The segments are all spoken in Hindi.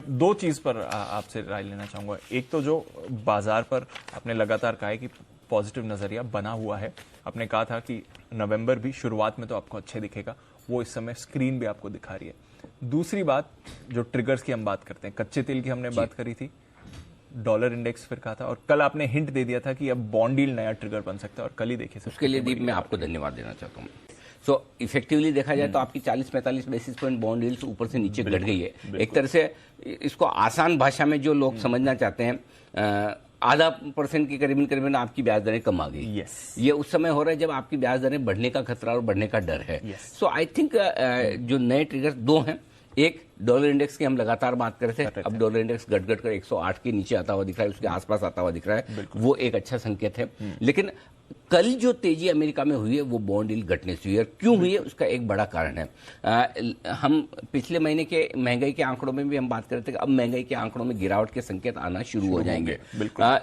दो चीज पर आपसे राय लेना चाहूंगा। एक तो जो बाजार पर आपने लगातार कहा है कि पॉजिटिव नजरिया बना हुआ है, आपने कहा था कि नवंबर भी शुरुआत में तो आपको अच्छे दिखेगा, वो इस समय स्क्रीन भी आपको दिखा रही है। दूसरी बात, जो ट्रिगर्स की हम बात करते हैं, कच्चे तेल की हमने बात करी थी, डॉलर इंडेक्स फिर कहा था, और कल आपने हिंट दे दिया था कि अब बॉन्ड डील नया ट्रिगर बन सकता है, और कल ही देखिए उसके लिए दीप मैं आपको धन्यवाद देना चाहता हूँ। सो इफेक्टिवली देखा जाए तो आपकी 40-45 बेसिस पॉइंट बॉन्ड यील्ड्स ऊपर से नीचे घट गई है। एक तरह से इसको आसान भाषा में जो लोग समझना चाहते हैं, आधा % की करीबन आपकी ब्याज दरें कम आ गई। ये उस समय हो रहा है जब आपकी ब्याज दरें बढ़ने का खतरा और बढ़ने का डर है। सो आई थिंक जो नए ट्रिगर्स दो हैं, एक डॉलर इंडेक्स की हम लगातार बात कर रहे थे, अब डॉलर इंडेक्स घट कर 108 के नीचे आता हुआ दिख रहा है, उसके आसपास आता हुआ दिख रहा है, वो एक अच्छा संकेत है। लेकिन कल जो तेजी अमेरिका में हुई है वो बॉन्ड यील्ड घटने से हुई है। क्यों हुई है उसका एक बड़ा कारण है। हम पिछले महीने के महंगाई के आंकड़ों में भी हम बात कर रहे थे कि अब महंगाई के आंकड़ों में गिरावट के संकेत आना शुरू हो जाएंगे।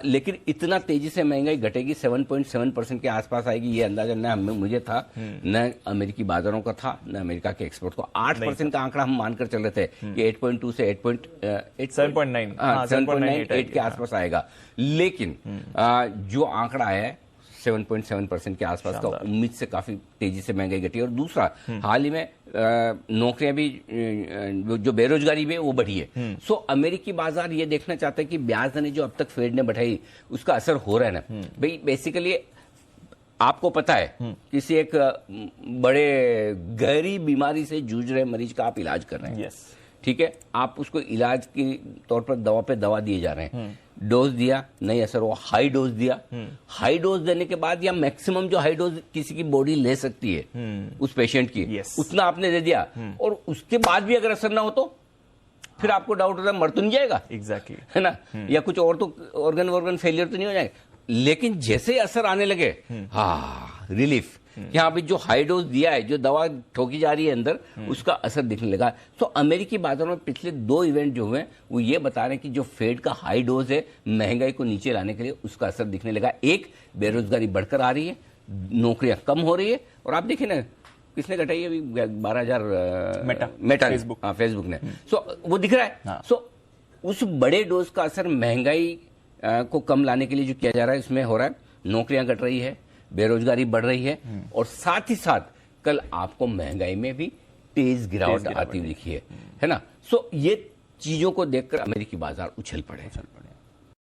लेकिन इतना तेजी से महंगाई घटेगी, 7.7% के आसपास आएगी, ये अंदाजा न मुझे था, न अमेरिकी बाजारों का था, न अमेरिका के एक्सपोर्ट को। 8% का आंकड़ा हम मानकर चल रहे थे कि 8.2 से 7.9 के आसपास आएगा। लेकिन जो आंकड़ा आया है 7.7% के आसपास का, उम्मीद से काफी तेजी से महंगाई घटी। और दूसरा, हाल ही में नौकरियां भी, जो बेरोजगारी भी है वो बढ़ी है। सो अमेरिकी बाजार ये देखना चाहता है कि ब्याज दरें जो अब तक फेड ने बढ़ाई उसका असर हो रहा है ना। भाई बेसिकली आपको पता है किसी एक बड़े गहरी बीमारी से जूझ रहे मरीज का आप इलाज कर रहे हैं, ठीक है, आप उसको इलाज के तौर पर दवा पे दवा दिए जा रहे हैं, डोज दिया, नहीं असर हुआ, हाई डोज दिया, हाई डोज देने के बाद या मैक्सिमम जो हाई डोज किसी की बॉडी ले सकती है उस पेशेंट की, उतना आपने दे दिया, और उसके बाद भी अगर असर ना हो तो फिर आपको डाउट होता है मर तो नहीं जाएगा, एग्जैक्टली, है ना, या कुछ और तो ऑर्गन फेलियर तो नहीं हो जाएगा। लेकिन जैसे असर आने लगे, हाँ, रिलीफ, यहाँ पे जो हाई डोज दिया है, जो दवा ठोकी जा रही है अंदर, उसका असर दिखने लगा। तो अमेरिकी बाजारों में पिछले 2 इवेंट जो हुए वो ये बता रहे हैं कि जो फेड का हाई डोज है महंगाई को नीचे लाने के लिए, उसका असर दिखने लगा। एक, बेरोजगारी बढ़कर आ रही है, नौकरियां कम हो रही है, और आप देखिए ना किसने घटाई है अभी 12,000 मेटा फेसबुक ने। सो वो दिख रहा है। सो उस बड़े डोज का असर महंगाई को कम लाने के लिए जो किया जा रहा है उसमें हो रहा है। नौकरियां घट रही है, बेरोजगारी बढ़ रही है, और साथ ही साथ कल आपको महंगाई में भी तेज गिरावट आती हुई दिखी है ना। सो ये चीजों को देखकर अमेरिकी बाजार उछल पड़े।